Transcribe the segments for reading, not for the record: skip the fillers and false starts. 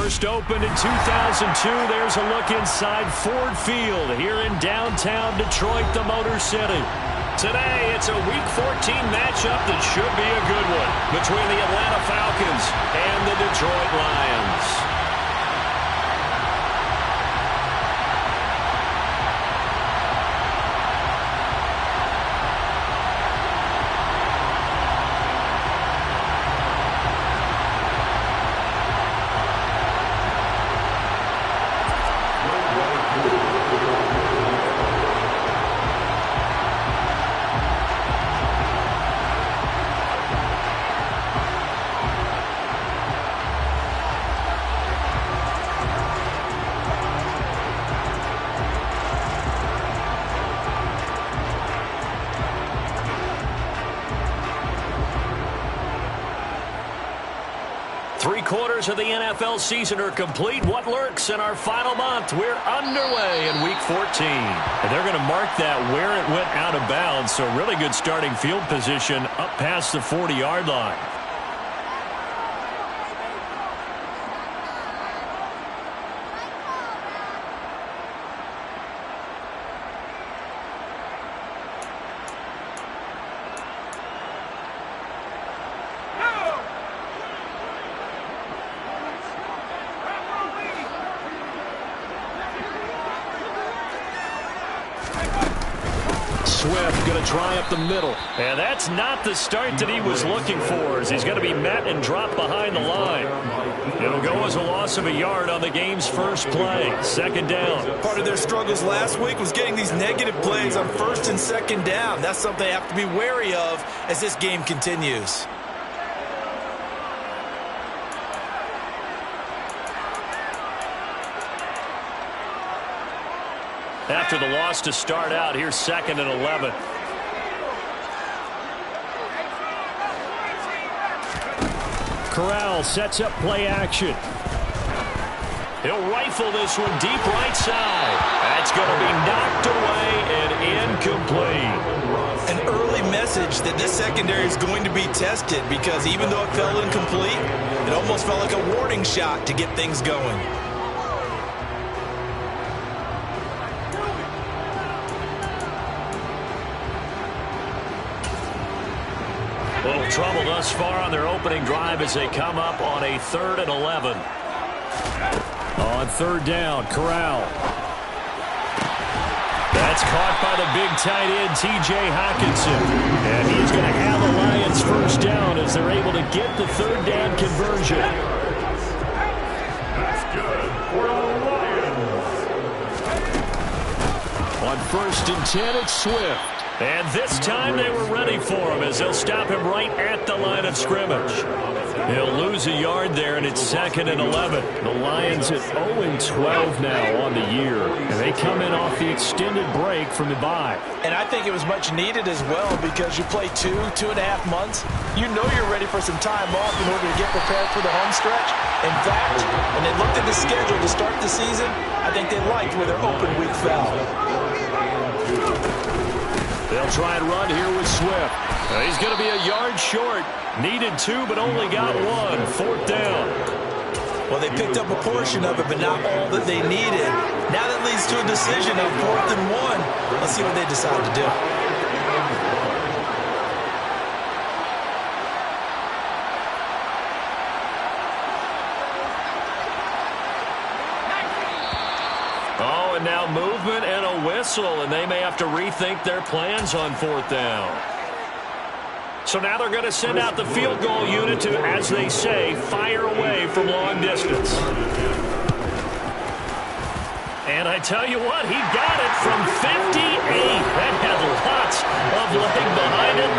First opened in 2002. There's a look inside Ford Field here in downtown Detroit, the Motor City. Today, it's a Week 14 matchup that should be a good one between the Atlanta Falcons and the Detroit Lions. Three-quarters of the NFL season are complete. What lurks in our final month? We're underway in Week 14. And they're going to mark that where it went out of bounds, so really good starting field position up past the 40-yard line. Swift going to try up the middle. And that's not the start that he was looking for, as he's going to be met and dropped behind the line. It'll go as a loss of a yard on the game's first play. Second down. Part of their struggles last week was getting these negative plays on first and second down. That's something they have to be wary of as this game continues. After the loss to start out, here's 2nd and 11. Corral sets up play action. He'll rifle this one deep right side. That's going to be knocked away and incomplete. An early message that this secondary is going to be tested, because even though it fell incomplete, it almost felt like a warning shot to get things going. Little trouble thus far on their opening drive as they come up on a 3rd and 11. On 3rd down, Corral. That's caught by the big tight end, T.J. Hockenson. And he's going to have the Lions first down as they're able to get the 3rd down conversion. That's good for the Lions. On 1st and 10, it's Swift. And this time they were ready for him as they'll stop him right at the line of scrimmage. He'll lose a yard there, and it's 2nd and 11. The Lions at 0-12 now on the year. And they come in off the extended break from the bye. And I think it was much needed as well, because you play 2.5 months. You know you're ready for some time off in order to get prepared for the home stretch. In fact, when they looked at the schedule to start the season, I think they liked where their open week fell. They'll try and run here with Swift. He's going to be a yard short. Needed 2, but only got 1. 4th down. Well, they picked up a portion of it, but not all that they needed. Now that leads to a decision on 4th and 1. Let's see what they decide to do. Oh, and now movement and a whistle, and they may have to rethink their plans on 4th down. So now they're going to send out the field goal unit to, as they say, fire away from long distance. And I tell you what, he got it from 58. That had lots of leg behind it.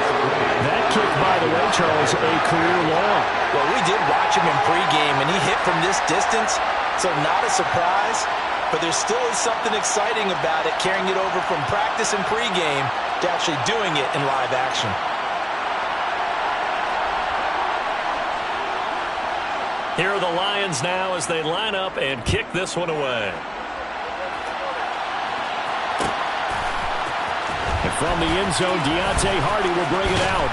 That kick, by the way, Charles, a career long. Well, we did watch him in pregame, and he hit from this distance, so not a surprise. But there still is something exciting about it, carrying it over from practice and pregame to actually doing it in live action. Here are the Lions now as they line up and kick this one away. And from the end zone, Deontay Hardy will bring it out.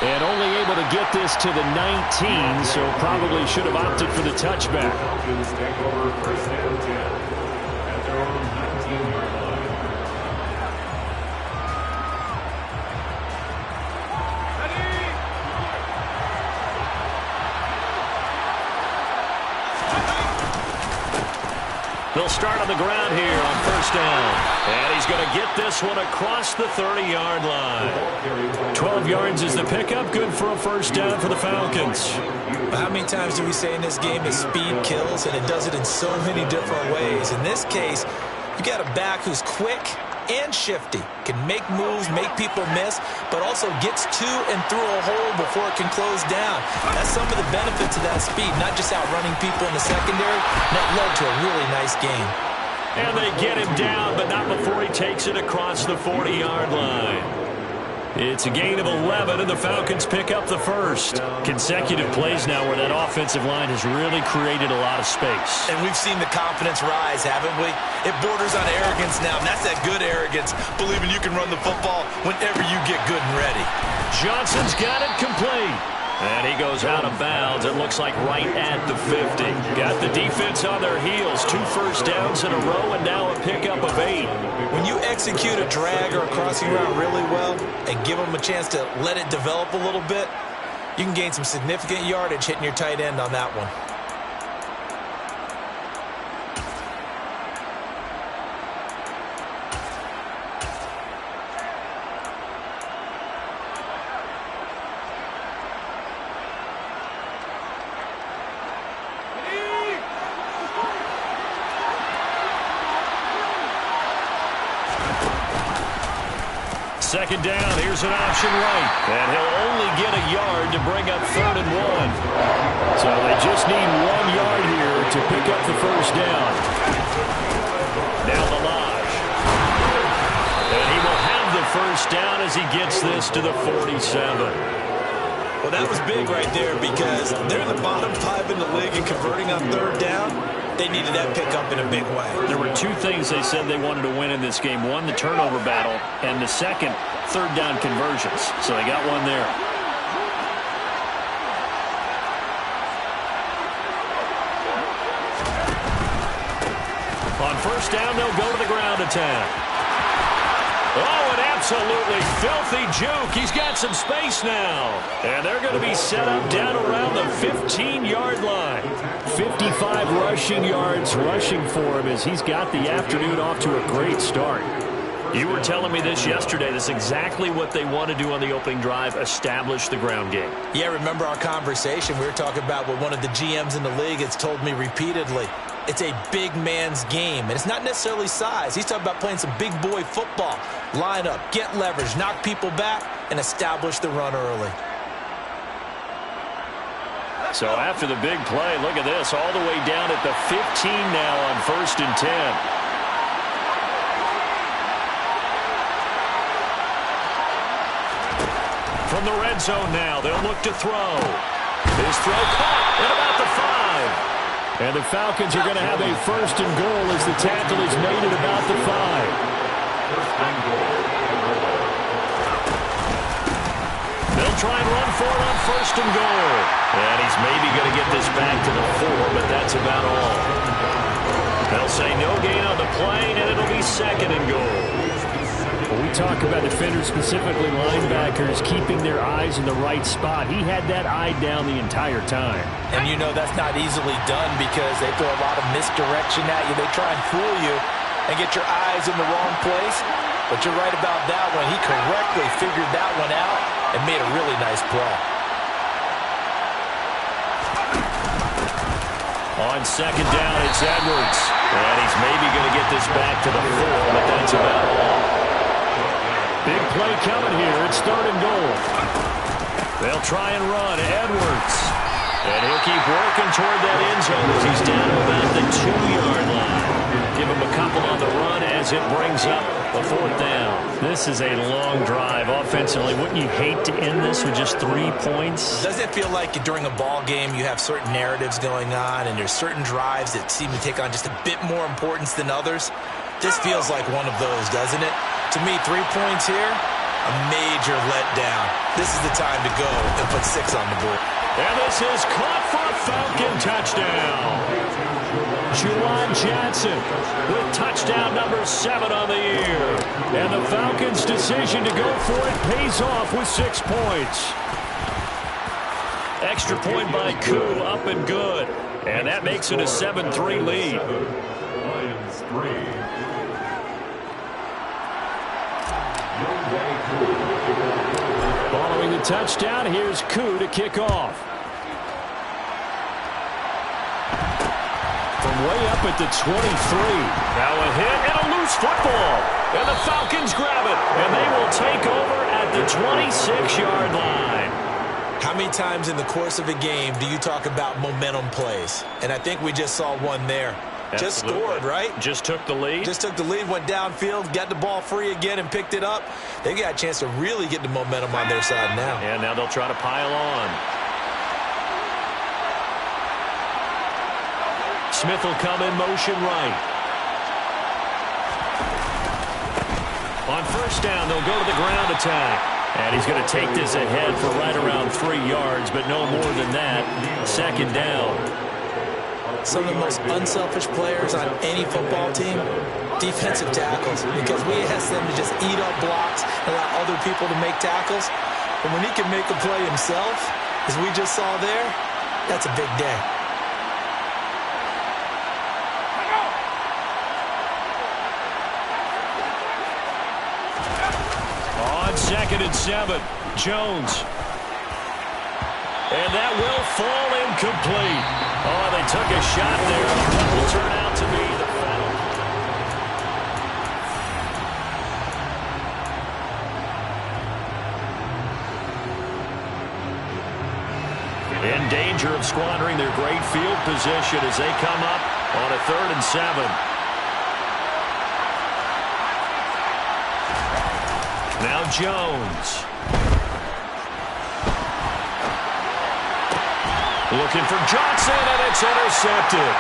And only able to get this to the 19, so probably should have opted for the touchback. Falcons take over first and 10 at their own 19-yard line. They'll start on the ground here on first down. And he's going to get this one across the 30-yard line. 12 yards is the pickup. Good for a first down for the Falcons. How many times do we say in this game that speed kills, and it does it in so many different ways? In this case, you got a back who's quick and shifty, can make moves, make people miss, but also gets to and through a hole before it can close down. That's some of the benefits of that speed, not just outrunning people in the secondary. And that led to a really nice game. And they get him down, but not before he takes it across the 40-yard line. It's a gain of 11, and the Falcons pick up the first. Consecutive plays now where that offensive line has really created a lot of space. And we've seen the confidence rise, haven't we? It borders on arrogance now, and that's that good arrogance, believing you can run the football whenever you get good and ready. Johnson's got it complete. And he goes out of bounds, it looks like right at the 50. Got the defense on their heels. 2 first downs in a row, and now a pickup of 8. When you execute a drag or a crossing route really well and give them a chance to let it develop a little bit, you can gain some significant yardage hitting your tight end on that one. Second down, here's an option right. And he'll only get a yard to bring up 3rd and 1. So they just need 1 yard here to pick up the first down. Now Lalage. And he will have the first down as he gets this to the 47. Well, that was big right there because they're in the bottom 5 in the league and converting on 3rd down. They needed that pickup in a big way. There were 2 things they said they wanted to win in this game. One, the turnover battle, and the second, 3rd down conversions. So they got one there. On first down, they'll go to the ground attack. Oh, an absolutely filthy juke. He's got some space now. And they're going to be set up down around the 15-yard line. 55 rushing yards rushing for him as he's got the afternoon off to a great start. You were telling me this yesterday. That's exactly what they want to do on the opening drive, establish the ground game. Yeah, remember our conversation? We were talking about what one of the GMs in the league has told me repeatedly. It's a big man's game, and it's not necessarily size. He's talking about playing some big boy football. Line up, get leverage, knock people back, and establish the run early. So after the big play, look at this, all the way down at the 15 now on 1st and 10. From the red zone now, they'll look to throw. His throw caught at about the 5. And the Falcons are going to have a 1st and goal as the tackle is made at about the 5. They'll try and run for it on 1st and goal. And he's maybe going to get this back to the 4, but that's about all. They'll say no gain on the play, and it'll be 2nd and goal. When we talk about defenders, specifically linebackers, keeping their eyes in the right spot, he had that eye down the entire time. And you know that's not easily done because they throw a lot of misdirection at you. They try and fool you and get your eyes in the wrong place. But you're right about that one. He correctly figured that one out and made a really nice play. On 2nd down, it's Edwards. And he's maybe going to get this back to the 4, but that's about all. Big play coming here. It's 3rd and goal. They'll try and run. Edwards. And he'll keep working toward that end zone as he's down to about the 2-yard line. Give him a couple on the run as it brings up a 4th down. This is a long drive offensively. Wouldn't you hate to end this with just 3 points? Doesn't it feel like during a ball game you have certain narratives going on and there's certain drives that seem to take on just a bit more importance than others? This feels like one of those, doesn't it? To me, 3 points here, a major letdown. This is the time to go and put 6 on the board. And this is caught for a Falcon touchdown. Juwan Johnson with touchdown number 7 on the year. And the Falcons' decision to go for it pays off with 6 points. Extra point by Koo, up and good. And that makes it a 7-3 lead. Lions 3. Following the touchdown, here's Koo to kick off. From way up at the 23. Now a hit and a loose football. And the Falcons grab it. And they will take over at the 26-yard line. How many times in the course of a game do you talk about momentum plays? And I think we just saw one there. Absolutely. Just scored, right? Just took the lead. Just took the lead, went downfield, got the ball free again and picked it up. They got a chance to really get the momentum on their side now. And now they'll try to pile on. Smith will come in motion right. On first down, they'll go to the ground attack. And he's going to take this ahead for right around 3 yards, but no more than that. Second down. Some of the most unselfish players on any football team, defensive tackles, because we ask them to just eat up blocks and allow other people to make tackles. But when he can make a play himself, as we just saw there, that's a big day. On 2nd and 7, Jones. And that will fall incomplete. Oh, they took a shot there. That will turn out to be the final. In danger of squandering their great field position as they come up on a 3rd and 7. Now Jones. Looking for Johnson, and it's intercepted.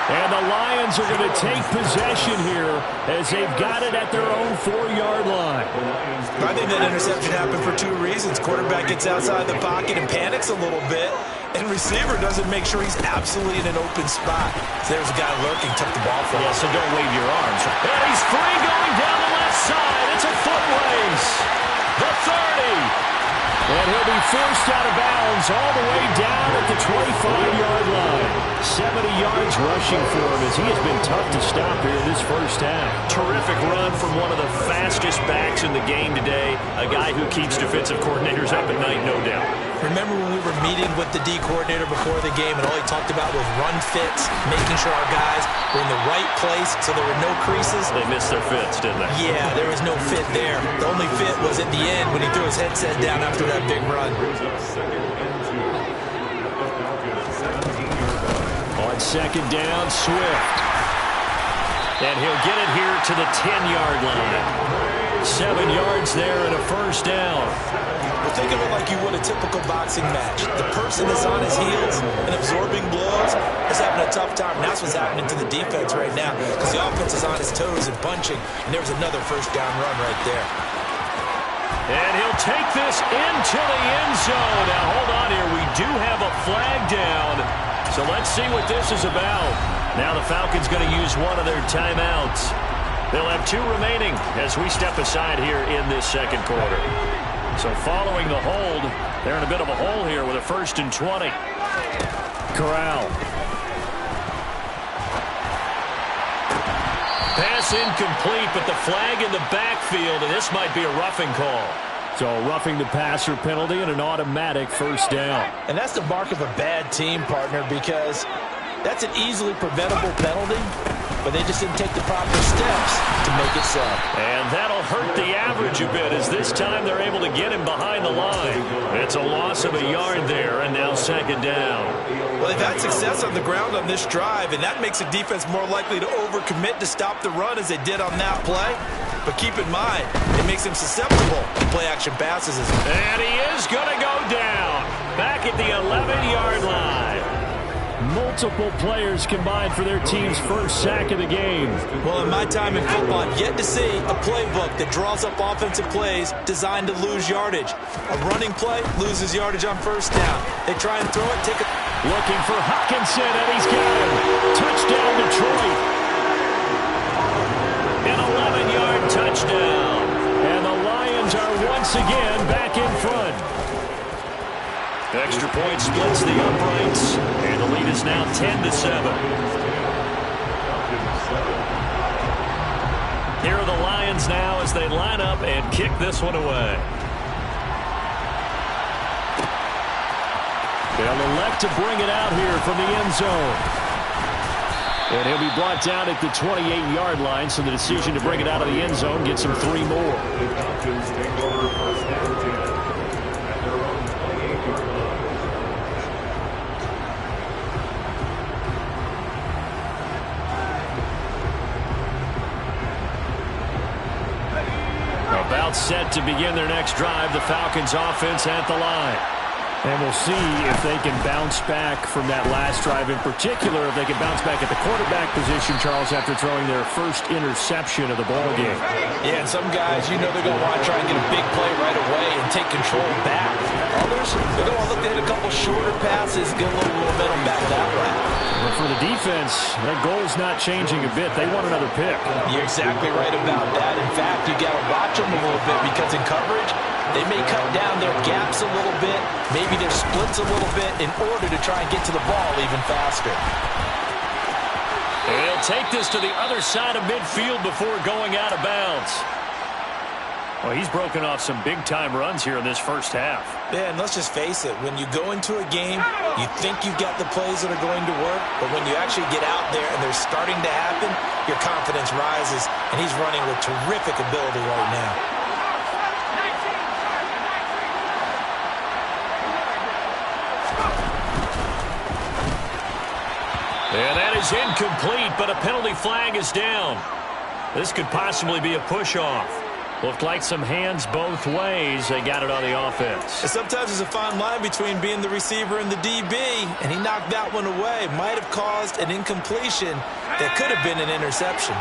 And the Lions are going to take possession here as they've got it at their own 4-yard line. I think that interception happened for 2 reasons. Quarterback gets outside the pocket and panics a little bit, and receiver doesn't make sure he's absolutely in an open spot. So there's a guy lurking, took the ball from him. Yeah, so don't wave your arms. And he's free going down the left side. It's a foot race. The 30. And he'll be forced out of bounds all the way down at the 25-yard line. 70 yards rushing for him as he has been tough to stop here in this first half. Terrific run from one of the fastest backs in the game today. A guy who keeps defensive coordinators up at night, no doubt. Remember when we were meeting with the D coordinator before the game and all he talked about was run fits, making sure our guys were in the right place so there were no creases? They missed their fits, didn't they? Yeah, there was no fit there. The only fit was at the end when he threw his headset down after that big run. On 2nd down, Swift. And he'll get it here to the 10-yard line. 7 yards there and a first down. Well, think of it like you would a typical boxing match. The person that's on his heels and absorbing blows is having a tough time. And that's what's happening to the defense right now because the offense is on his toes and punching. And there was another first down run right there. And he'll take this into the end zone. Now, hold on here. We do have a flag down. So let's see what this is about. Now the Falcons going to use one of their timeouts. They'll have 2 remaining as we step aside here in this second quarter. So following the hold, they're in a bit of a hole here with a 1st and 20. Corral. Pass incomplete, but the flag in the backfield, and this might be a roughing call. So roughing the passer penalty and an automatic first down. And that's the mark of a bad team, partner, because that's an easily preventable penalty, but they just didn't take the proper steps to make it so. And that'll hurt the average a bit as this time they're able to get him behind the line. It's a loss of a yard there, and now 2nd down. Well, they've had success on the ground on this drive, and that makes the defense more likely to overcommit to stop the run as they did on that play. But keep in mind, it makes them susceptible to play-action passes as well. And he is going to go down back at the 11-yard line. Multiple players combined for their team's first sack of the game. Well, in my time in football, I've yet to see a playbook that draws up offensive plays designed to lose yardage. A running play loses yardage on first down. They try and throw it, take it. Looking for Hockenson, and he's got him. Touchdown, Detroit. An 11-yard touchdown. And the Lions are once again back in front. Extra point splits the uprights, and the lead is now 10-7. Here are the Lions now as they line up and kick this one away. They'll elect to bring it out here from the end zone. And he'll be brought down at the 28-yard line, so the decision to bring it out of the end zone gets him 3 more. About set to begin their next drive, the Falcons offense at the line. And we'll see if they can bounce back from that last drive. In particular, if they can bounce back at the quarterback position, Charles, after throwing their first interception of the ball game. Yeah, and some guys, you know they're going to want to try and get a big play right away and take control back. Others, they're going to look to hit a couple shorter passes, get a little momentum back that way. But for the defense, that goal's not changing a bit. They want another pick. You're exactly right about that. In fact, you got to watch them a little bit because in coverage, they may cut down their gaps a little bit, maybe their splits a little bit in order to try and get to the ball even faster. And he'll take this to the other side of midfield before going out of bounds. Well, he's broken off some big-time runs here in this first half. Yeah, and let's just face it. When you go into a game, you think you've got the plays that are going to work, but when you actually get out there and they're starting to happen, your confidence rises, and he's running with terrific ability right now. And that is incomplete, but a penalty flag is down. This could possibly be a push-off. Looked like some hands both ways. They got it on the offense. And sometimes there's a fine line between being the receiver and the DB, and he knocked that one away. Might have caused an incompletion that could have been an interception.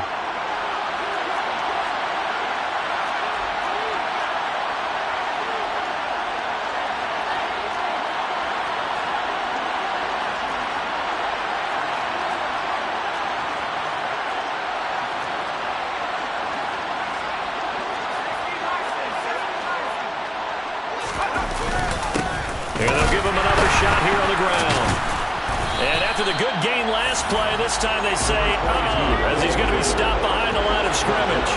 This time they say, uh-oh, as he's going to be stopped behind the line of scrimmage.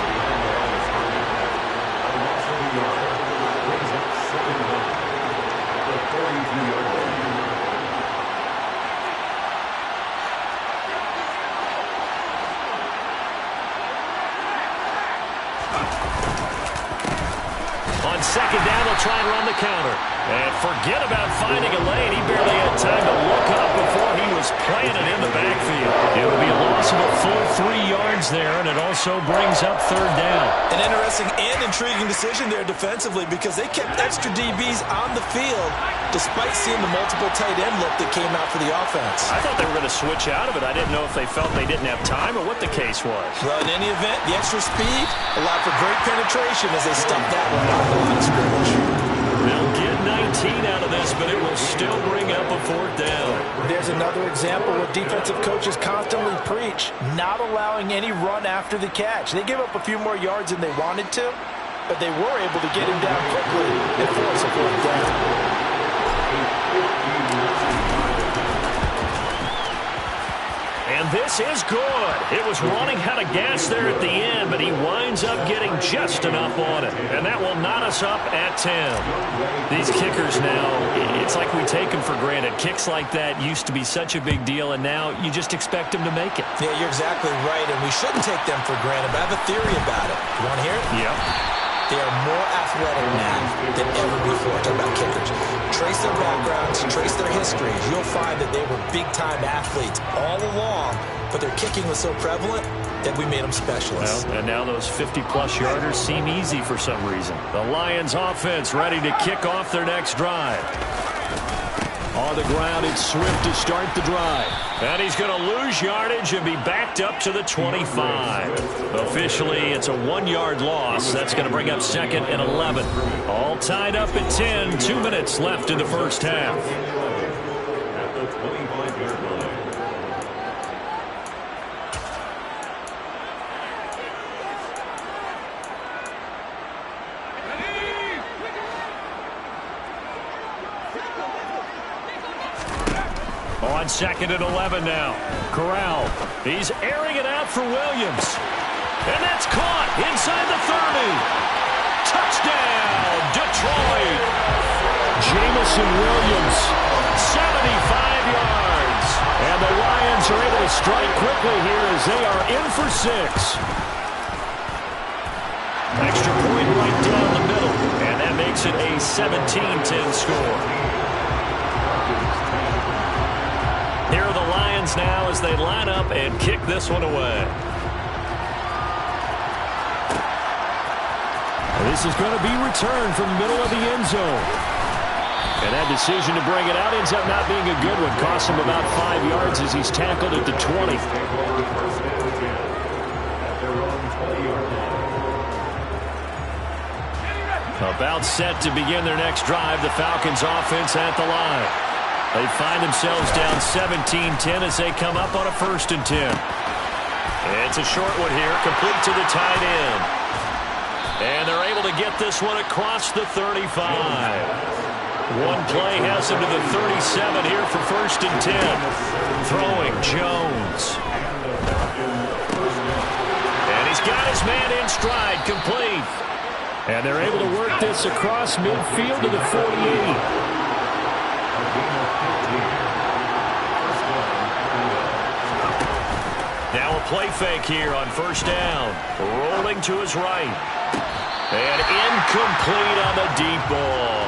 On second down, they'll try and run the counter. And forget about finding a lane. He barely had time to look up before he was planted in the backfield. It would be a loss of a full 3 yards there, and it also brings up third down. An interesting and intriguing decision there defensively because they kept extra DBs on the field despite seeing the multiple tight end look that came out for the offense. I thought they were going to switch out of it. I didn't know if they felt they didn't have time or what the case was. Well, in any event, the extra speed allowed for great penetration as they stuffed that one out of the line of scrimmage. They'll get 19 out of this, but it will still bring up a fourth down. There's another example where defensive coaches constantly preach, not allowing any run after the catch. They gave up a few more yards than they wanted to, but they were able to get him down quickly and force a fourth down. And this is good. It was running out of gas there at the end, but he winds up getting just enough on it. And that will knot us up at 10. These kickers now, it's like we take them for granted. Kicks like that used to be such a big deal, and now you just expect them to make it. Yeah, you're exactly right, and we shouldn't take them for granted, but I have a theory about it. You want to hear it? Yeah. They are more athletic now than ever before. Talk about kickers. Trace their backgrounds, trace their histories. You'll find that they were big-time athletes all along, but their kicking was so prevalent that we made them specialists. Well, and now those 50-plus yarders seem easy for some reason. The Lions offense ready to kick off their next drive. On the ground, it's Swift to start the drive. And he's going to lose yardage and be backed up to the 25. Officially, it's a 1-yard loss. That's going to bring up 2nd and 11. All tied up at 10. 2 minutes left in the first half. At the 25-yard line. On 2nd and 11 now. Corral. He's airing it out for Williams. And that's caught inside the 30. Touchdown, Detroit. Jamison Williams, 75 yards. And the Lions are able to strike quickly here as they are in for 6. Extra point right down the middle. And that makes it a 17-10 score. Here are the Lions now as they line up and kick this one away. This is going to be returned from the middle of the end zone. And that decision to bring it out ends up not being a good one. Costs him about 5 yards as he's tackled at the 20. About set to begin their next drive. The Falcons offense at the line. They find themselves down 17-10 as they come up on a 1st and 10. It's a short one here, complete to the tight end. And they're able to get this one across the 35. One play has him to the 37 here for 1st and 10. Throwing Jones. And he's got his man in stride, complete. And they're able to work this across midfield to the 48. Now a play fake here on 1st down. Rolling to his right. And incomplete on the deep ball.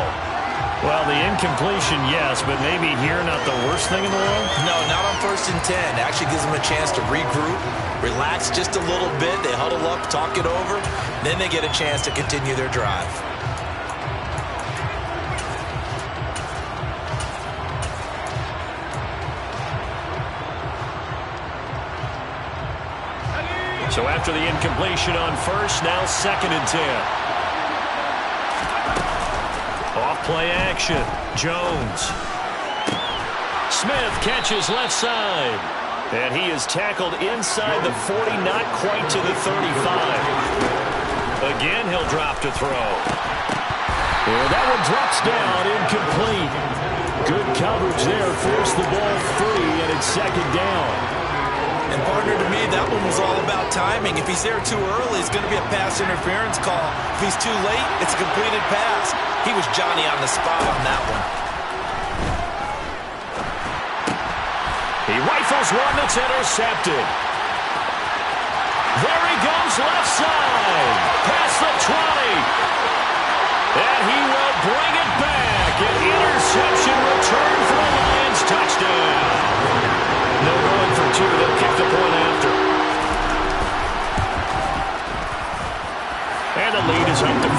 Well, the incompletion, yes, but maybe here not the worst thing in the world? No, not on 1st and 10. Actually gives them a chance to regroup, relax just a little bit. They huddle up, talk it over. Then they get a chance to continue their drive. So after the incompletion on 1st, now 2nd and 10. Off play action. Jones. Smith catches left side. And he is tackled inside the 40, not quite to the 35. Again, he'll drop to throw. And that one drops down, incomplete. Good coverage there, forced the ball free, and it's 2nd down. And partner, to me, that one was all about timing. If he's there too early, it's going to be a pass interference call. If he's too late, it's a completed pass. He was Johnny on the spot on that one. He rifles one that's intercepted. There he goes, left side. Past the 20. And he will bring it back. An interception return for the Lions. Touchdown. They're going for 2. They'll kick the point after. And the lead is up to 14.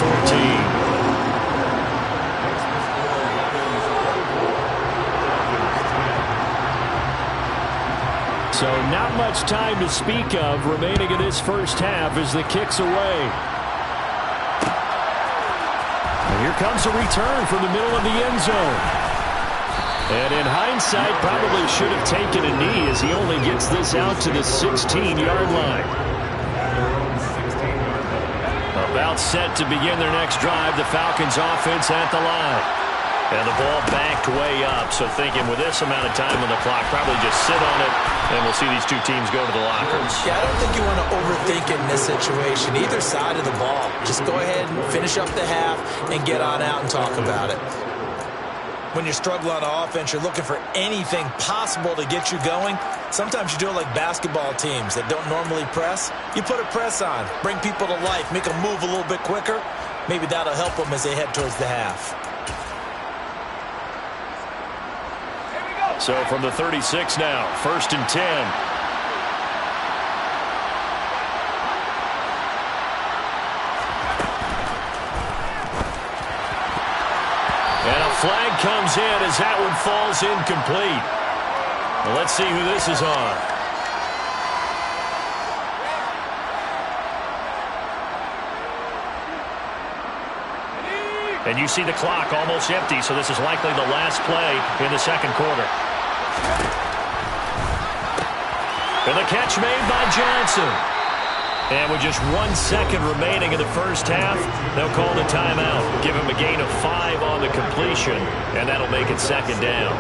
So not much time to speak of remaining in this first half as the kick's away. And here comes a return from the middle of the end zone. And in hindsight, probably should have taken a knee as he only gets this out to the 16-yard line. About set to begin their next drive, the Falcons offense at the line. And the ball backed way up, so thinking with this amount of time on the clock, probably just sit on it, and we'll see these two teams go to the lockers. Yeah, I don't think you want to overthink it in this situation, either side of the ball. Just go ahead and finish up the half and get on out and talk about it. When you're struggling on offense, you're looking for anything possible to get you going. Sometimes you do it like basketball teams that don't normally press. You put a press on, bring people to life, make them move a little bit quicker. Maybe that'll help them as they head towards the half. So from the 36 now, 1st and 10. And a flag comes in as that one falls incomplete. Well, let's see who this is on. And you see the clock almost empty, so this is likely the last play in the second quarter. And the catch made by Johnson. And with just 1 second remaining in the first half, they'll call the timeout. Give him a gain of 5 on the completion, and that'll make it second down.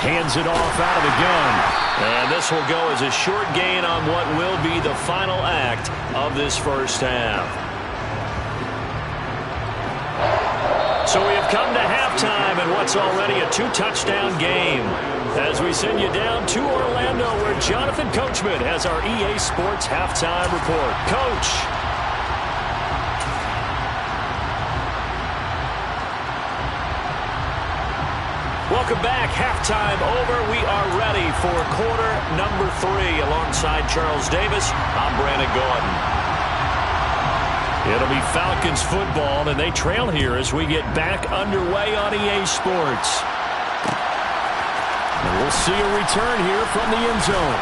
Hands it off out of the gun. And this will go as a short gain on what will be the final act of this first half. So we have come to halftime in what's already a 2-touchdown game. As we send you down to Orlando, where Jonathan Coachman has our EA Sports Halftime Report. Coach. Welcome back. Halftime over. We are ready for quarter number 3. Alongside Charles Davis, I'm Brandon Gaudin. It'll be Falcons football, and they trail here as we get back underway on EA Sports. And we'll see a return here from the end zone.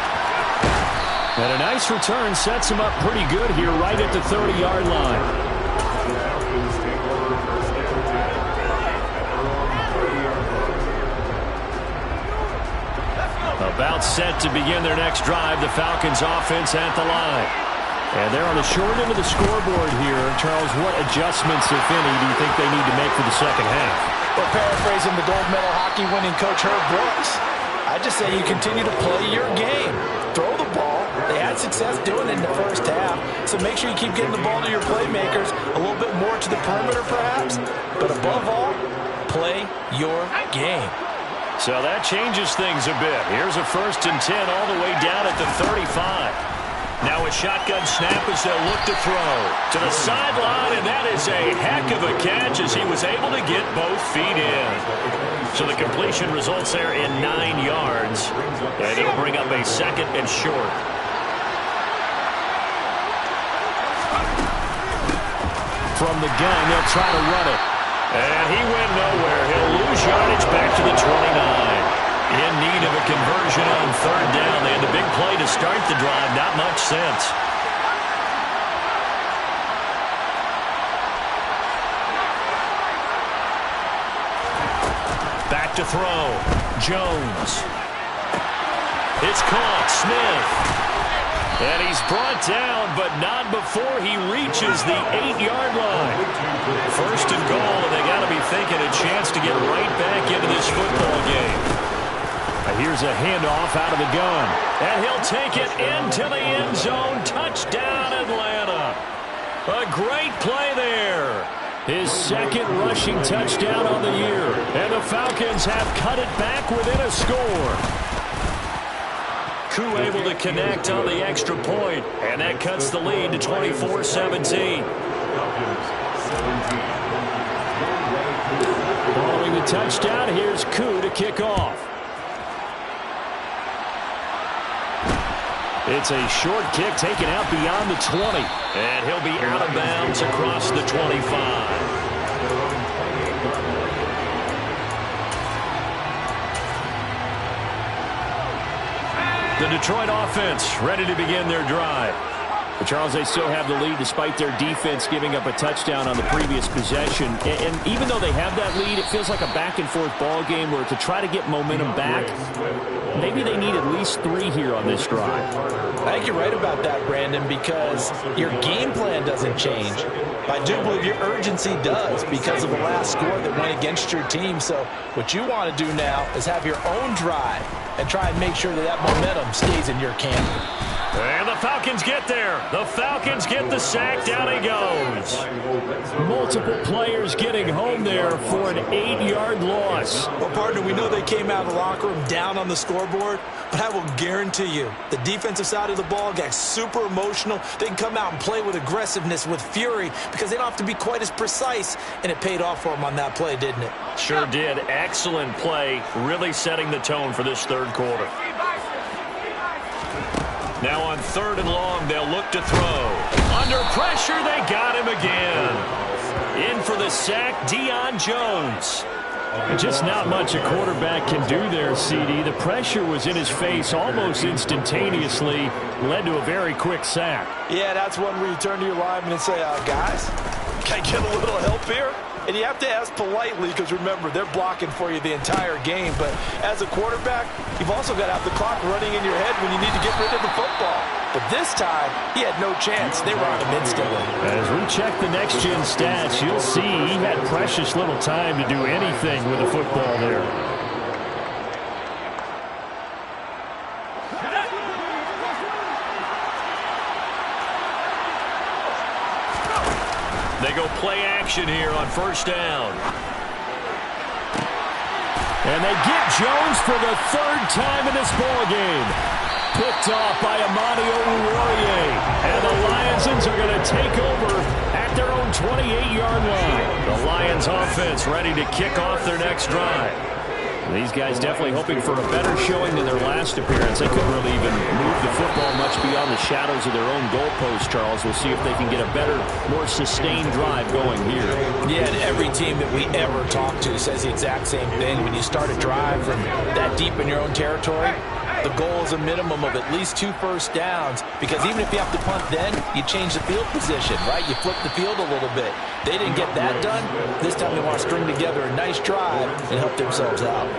And a nice return sets him up pretty good here right at the 30-yard line. About set to begin their next drive, the Falcons offense at the line. And they're on the short end of the scoreboard here. Charles, what adjustments, if any, do you think they need to make for the second half? Well, paraphrasing the gold medal hockey winning coach Herb Brooks, I just say you continue to play your game. Throw the ball. They had success doing it in the first half, so make sure you keep getting the ball to your playmakers, a little bit more to the perimeter perhaps, but above all, play your game. So that changes things a bit. Here's a 1st and 10 all the way down at the 35. Now a shotgun snap as they'll look to throw. To the sideline, and that is a heck of a catch as he was able to get both feet in. So the completion results there in 9 yards. And it'll bring up a 2nd and short. From the gun, they'll try to run it. And he went nowhere. He'll lose yardage back to the 29. In need of a conversion on 3rd down. They had the big play to start the drive. Not much sense. Back to throw. Jones. It's caught. Smith. And he's brought down, but not before he reaches the 8-yard line. 1st and goal, and they got to be thinking a chance to get right back into this football game. Here's a handoff out of the gun. And he'll take it into the end zone. Touchdown, Atlanta. A great play there. His 2nd rushing touchdown on the year. And the Falcons have cut it back within a score. Koo able to connect on the extra point. And that cuts the lead to 24-17. Following the touchdown, here's Koo to kick off. It's a short kick taken out beyond the 20. And he'll be out of bounds across the 25. The Detroit offense ready to begin their drive. But Charles, they still have the lead despite their defense giving up a touchdown on the previous possession. And even though they have that lead, it feels like a back-and-forth ball game where to try to get momentum back, maybe they need at least 3 here on this drive. I think you're right about that, Brandon, because your game plan doesn't change. I do believe your urgency does because of the last score that went against your team. So what you want to do now is have your own drive and try and make sure that that momentum stays in your camp. And the Falcons get there. The Falcons get the sack. Down he goes. Multiple players getting home there for an 8-yard loss. Well, partner, we know they came out of the locker room down on the scoreboard, but I will guarantee you the defensive side of the ball got super emotional. They can come out and play with aggressiveness, with fury, because they don't have to be quite as precise, and it paid off for them on that play, didn't it? Sure did. Excellent play, really setting the tone for this 3rd quarter. Now on 3rd and long, they'll look to throw. Under pressure, they got him again. In for the sack, Deion Jones. Just not much a quarterback can do there, CD. The pressure was in his face almost instantaneously, led to a very quick sack. Yeah, that's one where you turn to your lineman and say, guys, can I get a little help here? And you have to ask politely because, remember, they're blocking for you the entire game. But as a quarterback, you've also got to have the clock running in your head when you need to get rid of the football. But this time, he had no chance. They were on him instantly. As we check the next-gen stats, you'll see he had precious little time to do anything with the football there. They go play action here on 1st down. And they get Jones for the 3rd time in this ballgame. Picked off by Amani Oruwariye. And the Lions are going to take over at their own 28-yard line. The Lions offense ready to kick off their next drive. These guys definitely hoping for a better showing than their last appearance. They couldn't really even move the football much beyond the shadows of their own goalpost, Charles. We'll see if they can get a better, more sustained drive going here. Yeah, and every team that we ever talk to says the exact same thing. When you start a drive from that deep in your own territory, the goal is a minimum of at least 2 first downs, because even if you have to punt then, you change the field position, right? You flip the field a little bit. They didn't get that done. This time they want to string together a nice drive and help themselves out.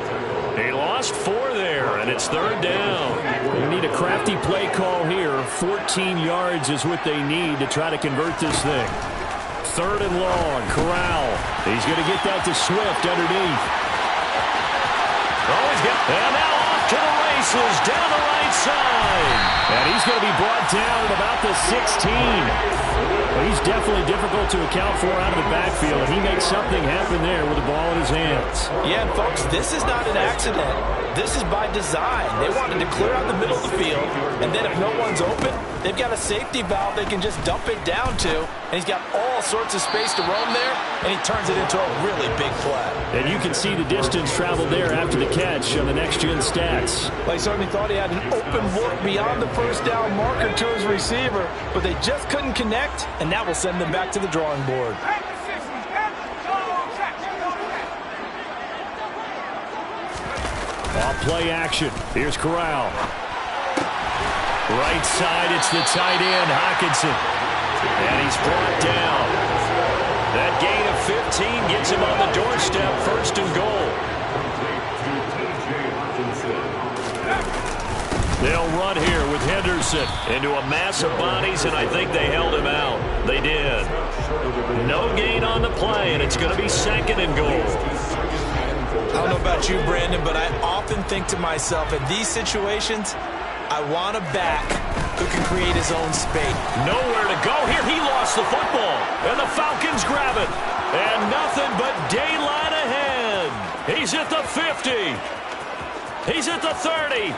They lost 4 there, and it's 3rd down. They need a crafty play call here. 14 yards is what they need to try to convert this thing. 3rd and long, Corral. He's going to get that to Swift underneath. Oh, he's got, and now off to the races down the right side. And he's going to be brought down at about the 16. Well, he's definitely difficult to account for out of the backfield, and he makes something happen there with the ball in his hands. Yeah, and folks, this is not an accident. This is by design. They wanted to clear out the middle of the field, and then if no one's open, they've got a safety valve they can just dump it down to, and he's got all sorts of space to roam there, and he turns it into a really big play. And you can see the distance traveled there after the catch on the next-gen stats. Well, he certainly thought he had an open look beyond the first down marker to his receiver, but they just couldn't connect, and that will send them back to the drawing board. Off play action. Here's Corral. Right side, it's the tight end, Hockenson. And he's brought down. That gain of 15 gets him on the doorstep, 1st and goal. They'll run here with Henderson into a mass of bodies, and I think they held him out. They did. No gain on the play, and it's going to be 2nd and goal. I don't know about you, Brandon, but I often think to myself, in these situations, I want a back who can create his own space. Nowhere to go here. He lost the football, and the Falcons grab it. And nothing but daylight ahead. He's at the 50. He's at the 30.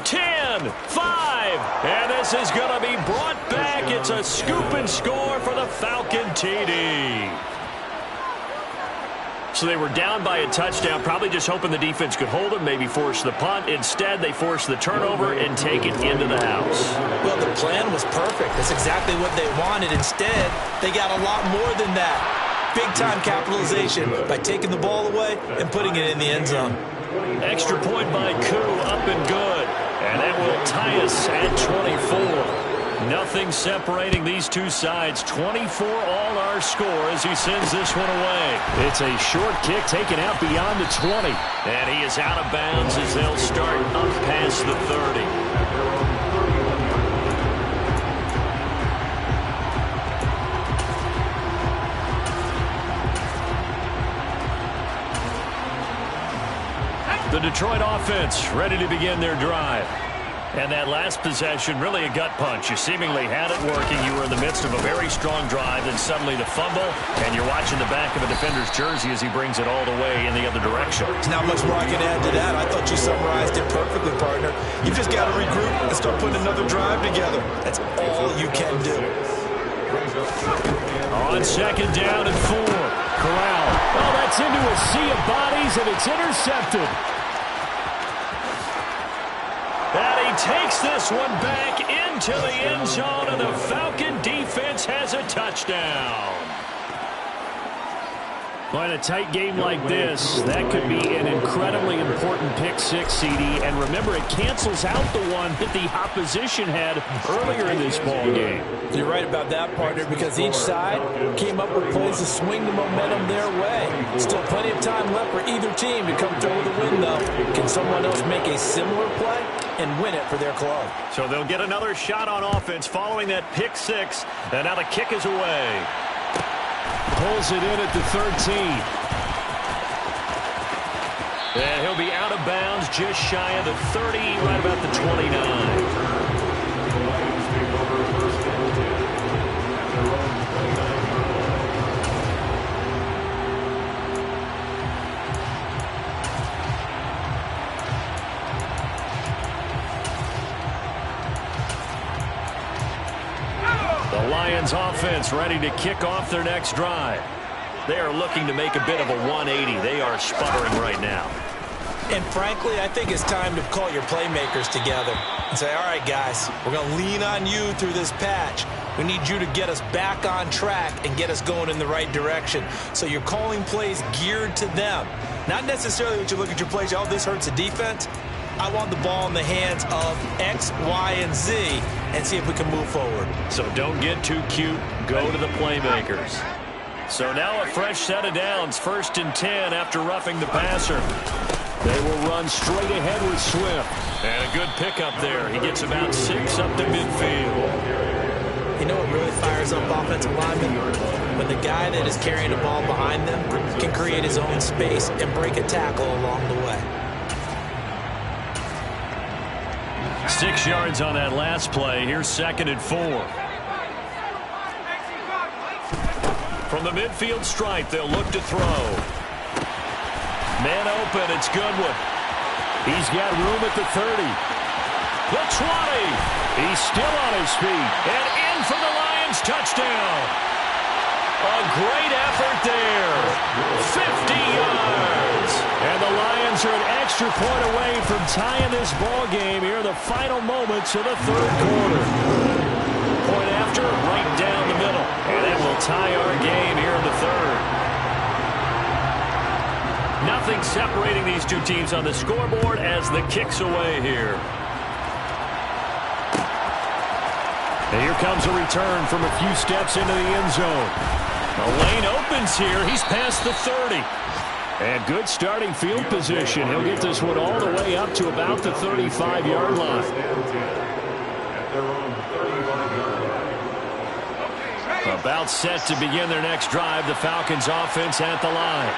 10, 5, and this is going to be brought back. It's a scoop and score for the Falcon TD. So they were down by a touchdown, probably just hoping the defense could hold them, maybe force the punt. Instead, they force the turnover and take it into the house. Well, the plan was perfect. That's exactly what they wanted. Instead, they got a lot more than that. Big-time capitalization by taking the ball away and putting it in the end zone. Extra point by Koo, up and good. And that will tie us at 24. Nothing separating these two sides. 24 all our score as he sends this one away. It's a short kick taken out beyond the 20. And he is out of bounds as they'll start up past the 30. The Detroit offense ready to begin their drive. And that last possession, really a gut punch. You seemingly had it working. You were in the midst of a very strong drive, then suddenly the fumble, and you're watching the back of a defender's jersey as he brings it all the way in the other direction. There's not much more I can add to that. I thought you summarized it perfectly, partner. You've just got to regroup and start putting another drive together. That's all you can do. On 2nd down and 4. Corral. Oh, that's into a sea of bodies, and it's intercepted. And he takes this one back into the end zone, and the Falcon defense has a touchdown. Well, in a tight game like this, that could be an incredibly important pick six, CD. And remember, it cancels out the one that the opposition had earlier in this ball game. You're right about that, partner, because each side came up with plays to swing the momentum their way. Still plenty of time left for either team to come through with a win, though. Can someone else make a similar play and win it for their club? So they'll get another shot on offense following that pick six, and now the kick is away. Pulls it in at the 13. And he'll be out of bounds just shy of the 30, right about the 29. The Lions take over first and 10 at their own 29. The Lions offense ready to kick off their next drive. They are looking to make a bit of a 180. They are sputtering right now. And frankly, I think it's time to call your playmakers together and say, all right, guys, we're going to lean on you through this patch. We need you to get us back on track and get us going in the right direction. So you're calling plays geared to them. Not necessarily that you look at your plays, oh, this hurts the defense. I want the ball in the hands of X, Y, and Z and see if we can move forward. So don't get too cute. Go to the playmakers. So now a fresh set of downs, 1st and 10 after roughing the passer. They will run straight ahead with Swift. And a good pickup there. He gets about 6 up to midfield. You know what really fires up offensive linemen? When the guy that is carrying the ball behind them can create his own space and break a tackle along the way. 6 yards on that last play. Here's 2nd and 4. From the midfield stripe, they'll look to throw. Man open, it's Goodwin. He's got room at the 30. The 20. He's still on his feet. And in for the Lions touchdown. A great effort there. 50 yards. And the Lions are an extra point away from tying this ball game here in the final moments of the 3rd quarter. Point after, right down the middle. And that will tie our game here in the 3rd. Nothing separating these two teams on the scoreboard as the kick's away here. And here comes a return from a few steps into the end zone. The lane opens here. He's past the 30. And good starting field position. He'll get this one all the way up to about the 35-yard line. About set to begin their next drive, the Falcons offense at the line.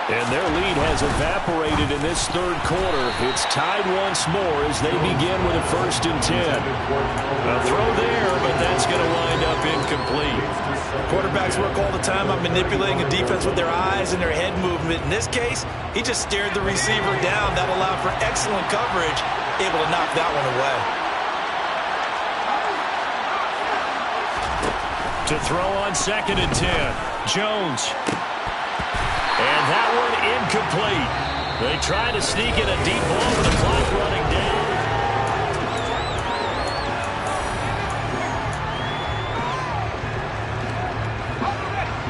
And their lead has evaporated in this 3rd quarter. It's tied once more as they begin with a 1st and 10. A throw there, but that's going to wind up incomplete. Quarterbacks work all the time on manipulating a defense with their eyes and their head movement. In this case, he just stared the receiver down. That allowed for excellent coverage, able to knock that one away. To throw on 2nd and 10. Jones. And that one incomplete. They try to sneak in a deep ball with the clock running down.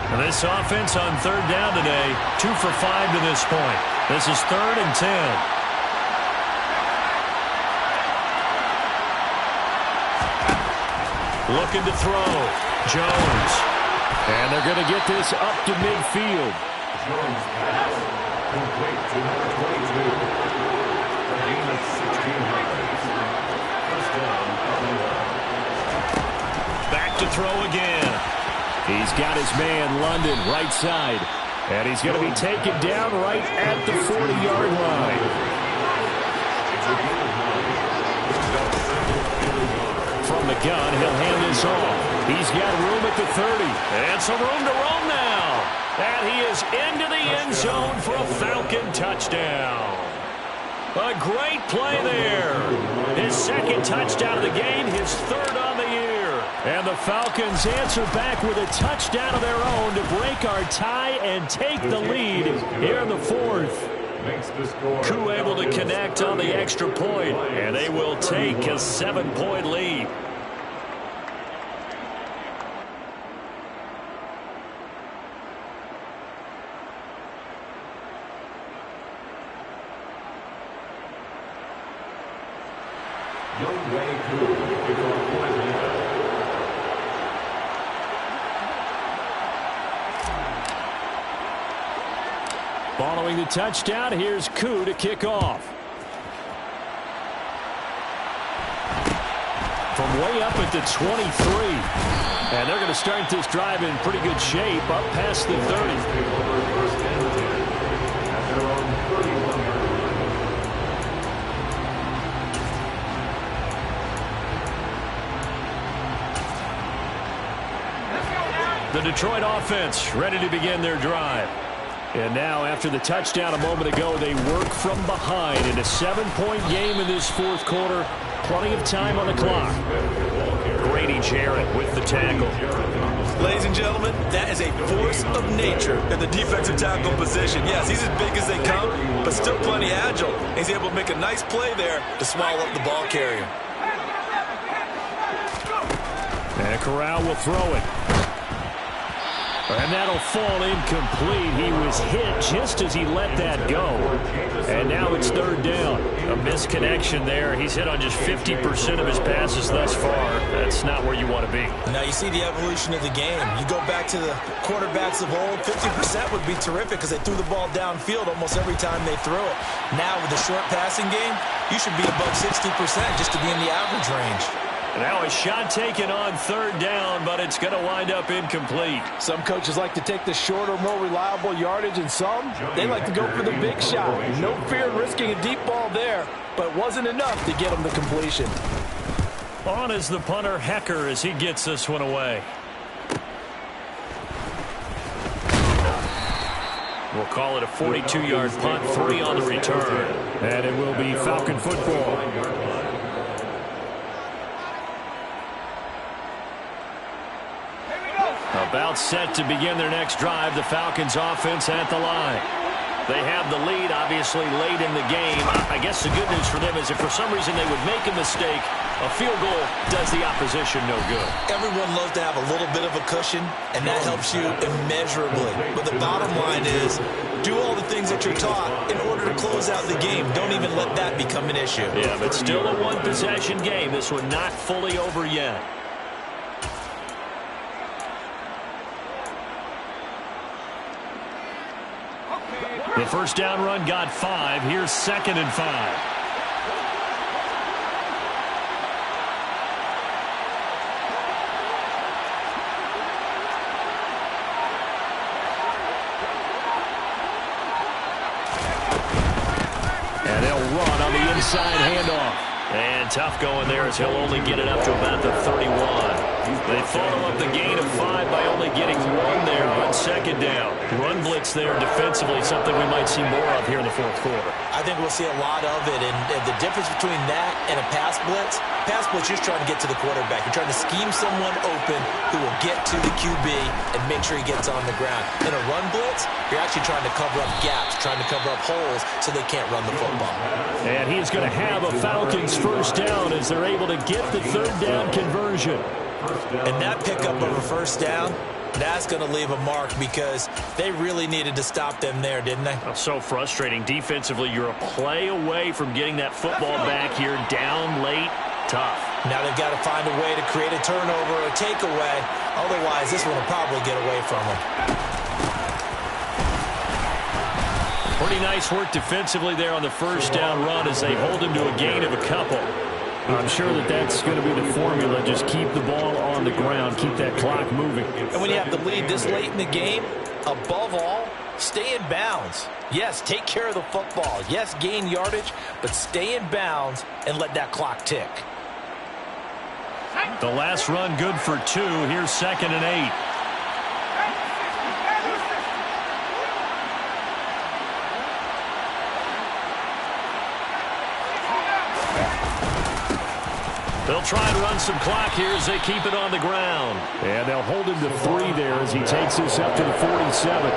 And this offense on 3rd down today, 2 for 5 to this point. This is 3rd and 10. Looking to throw. Jones. And they're going to get this up to midfield. Jones pass. Complete to number 22. A gain of 16 yards. First down, Atlanta. Back to throw again. He's got his man, London, right side. And he's going to be taken down right at the 40-yard line. From the gun, he'll hand this off. He's got room at the 30. And some room to roam now. And he is into the end zone for a Falcon touchdown. A great play there. His 2nd touchdown of the game, his 3rd on the year. And the Falcons answer back with a touchdown of their own to break our tie and take the lead here in the 4th. makes the score. Koo able to connect on the extra point, and they will take a 7-point lead. Younghoe Koo is on point leader. Following the touchdown, here's Koo to kick off. From way up at the 23. And they're going to start this drive in pretty good shape, up past the 30. First and 10 at their own 31-yard line. The Detroit offense ready to begin their drive. And now, after the touchdown a moment ago, they work from behind in a 7-point game in this fourth quarter. Plenty of time on the clock. Grady Jarrett with the tackle. Ladies and gentlemen, that is a force of nature in the defensive tackle position. Yes, he's as big as they come, but still plenty agile. He's able to make a nice play there to swallow up the ball carrier. And Corral will throw it. And that'll fall incomplete. He was hit just as he let that go. And now it's third down. A misconnection there. He's hit on just 50% of his passes thus far. That's not where you want to be. Now you see the evolution of the game. You go back to the quarterbacks of old, 50% would be terrific because they threw the ball downfield almost every time they threw it. Now with the short passing game, you should be above 60% just to be in the average range. Now a shot taken on third down, but it's going to wind up incomplete. Some coaches like to take the shorter, more reliable yardage, and some, they like to go for the big shot. No fear in risking a deep ball there, but it wasn't enough to get him the completion. On is the punter, Hecker, as he gets this one away. We'll call it a 42-yard punt, 3 on the return. And it will be Falcon football. About set to begin their next drive, the Falcons offense at the line. They have the lead, obviously, late in the game. I guess the good news for them is if for some reason they would make a mistake, a field goal does the opposition no good. Everyone loves to have a little bit of a cushion, and that helps you immeasurably. But the bottom line is, do all the things that you're taught in order to close out the game. Don't even let that become an issue. Yeah, but still a one-possession game. This one not fully over yet. The first down run got 5. Here's 2nd and 5. And they'll run on the inside handoff. And tough going there as he'll only get it up to about the 31. They follow up the gain of 5 by only getting 1 there on 2nd down. Run blitz there defensively, something we might see more of here in the fourth quarter. I think we'll see a lot of it, and the difference between that and a pass blitz, you're just trying to get to the quarterback. You're trying to scheme someone open who will get to the QB and make sure he gets on the ground. In a run blitz, you're actually trying to cover up gaps, trying to cover up holes so they can't run the football. And he's going to have a Falcons first down as they're able to get the third down conversion. And that pickup of a first down, that's going to leave a mark because they really needed to stop them there, didn't they? So frustrating. Defensively, you're a play away from getting that football back here down late. Tough. Now they've got to find a way to create a turnover or a takeaway. Otherwise, this one will probably get away from them. Pretty nice work defensively there on the first down run as they hold him to a gain of a couple. I'm sure that's going to be the formula. Just keep the ball on the ground. Keep that clock moving. And when you have the lead this late in the game, above all, stay in bounds. Yes, take care of the football. Yes, gain yardage, but stay in bounds and let that clock tick. The last run good for 2. Here's 2nd and 8. They'll try and run some clock here as they keep it on the ground. And they'll hold him to 3 there as he takes this up to the 47.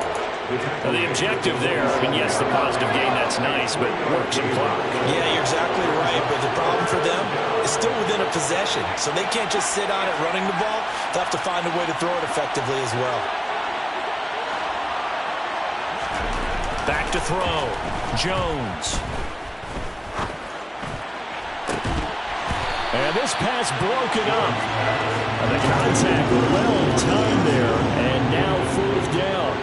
Now, the objective there, I mean, yes, the positive gain, that's nice, but work some clock. Yeah, you're exactly right, but the problem for them is still within a possession, so they can't just sit on it running the ball. They'll have to find a way to throw it effectively as well. Back to throw. Jones. And this pass broken up. And the contact well timed there, and now fourth down.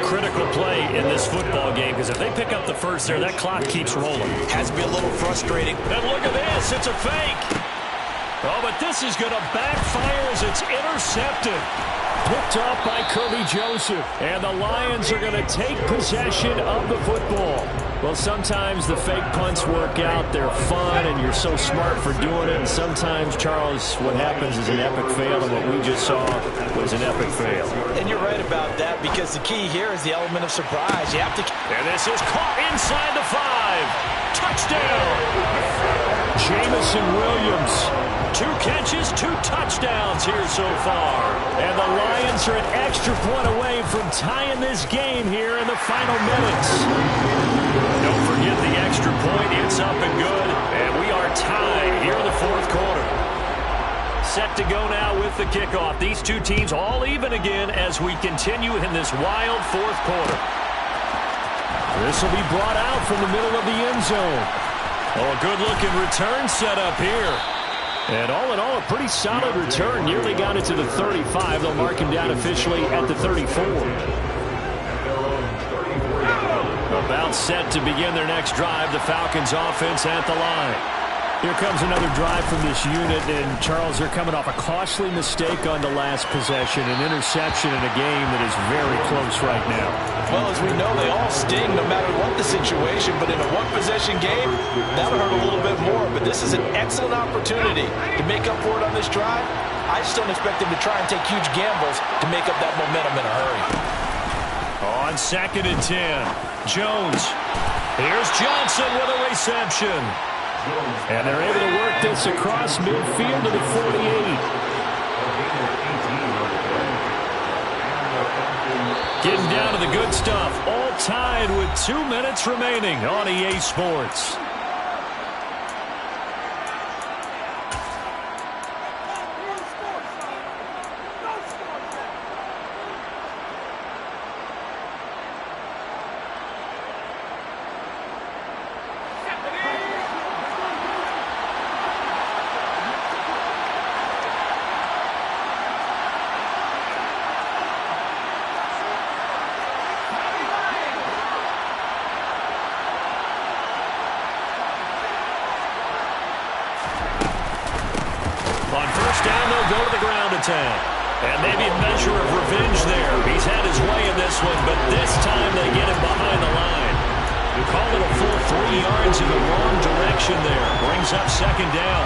Critical play in this football game, because if they pick up the first there, that clock keeps rolling. Has to be a little frustrating. And look at this, it's a fake. Oh, but this is going to backfire as it's intercepted. Picked off by Kirby Joseph. And the Lions are going to take possession of the football. Well, sometimes the fake punts work out. They're fun, and you're so smart for doing it. And sometimes, Charles, what happens is an epic fail, and what we just saw was an epic fail. And you're right about that, because the key here is the element of surprise. You have to... And this is caught inside the 5. Touchdown! Jameson Williams. 2 catches, 2 touchdowns here so far. And the Lions are an extra point away from tying this game here in the final minutes. Don't forget the extra point. It's up and good. And we are tied here in the fourth quarter. Set to go now with the kickoff. These two teams all even again as we continue in this wild fourth quarter. This will be brought out from the middle of the end zone. Oh, a good-looking return set up here. And all in all, a pretty solid return. Nearly got it to the 35. They'll mark him down officially at the 34. About set to begin their next drive. The Falcons offense at the line. Here comes another drive from this unit. And, Charles, they're coming off a costly mistake on the last possession. An interception in a game that is very close right now. Well, as we know, they all sting no matter what the situation. But in a one-possession game, that'll hurt a little bit more. But this is an excellent opportunity to make up for it on this drive. I just don't expect them to try and take huge gambles to make up that momentum in a hurry. On 2nd and 10, Jones. Here's Johnson with a reception. And they're able to work this across midfield to the 48. Getting down to the good stuff. All tied with 2 minutes remaining on EA Sports. And maybe a measure of revenge there. He's had his way in this one, but this time they get him behind the line. You call it a full 3 yards in the wrong direction there. Brings up 2nd down.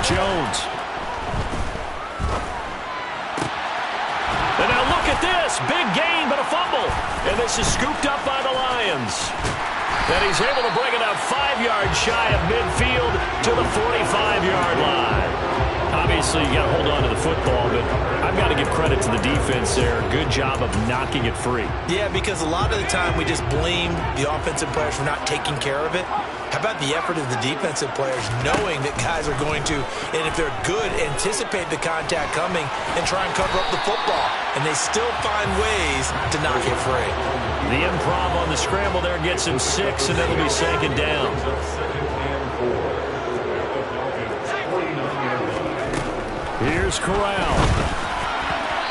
Jones. And now look at this. Big gain, but a fumble. And this is scooped up by the Lions. And he's able to bring it up 5 yards shy of midfield to the 45-yard line. Obviously, you got to hold on to the football, but I've got to give credit to the defense there. Good job of knocking it free. Yeah, because a lot of the time we just blame the offensive players for not taking care of it. How about the effort of the defensive players knowing that guys are going to, and if they're good, anticipate the contact coming and try and cover up the football. And they still find ways to knock it free. The improv on the scramble there gets him 6, and it'll be 2nd down. Here's Corral.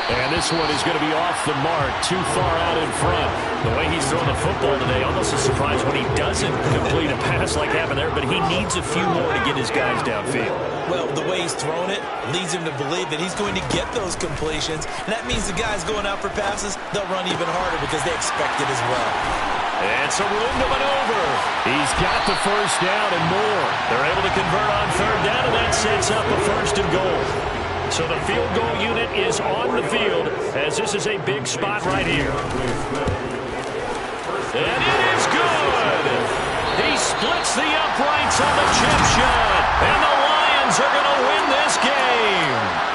And this one is going to be off the mark, too far out in front. The way he's throwing the football today, almost a surprise when he doesn't complete a pass like happened there, but he needs a few more to get his guys downfield. Well, the way he's throwing it leads him to believe that he's going to get those completions. And that means the guys going out for passes, they'll run even harder because they expect it as well. And some room to maneuver. He's got the first down and more. They're able to convert on 3rd down, and that sets up a 1st and goal. So the field goal unit is on the field as this is a big spot right here. And it is good. He splits the uprights on the chip shot. And the Lions are going to win this game.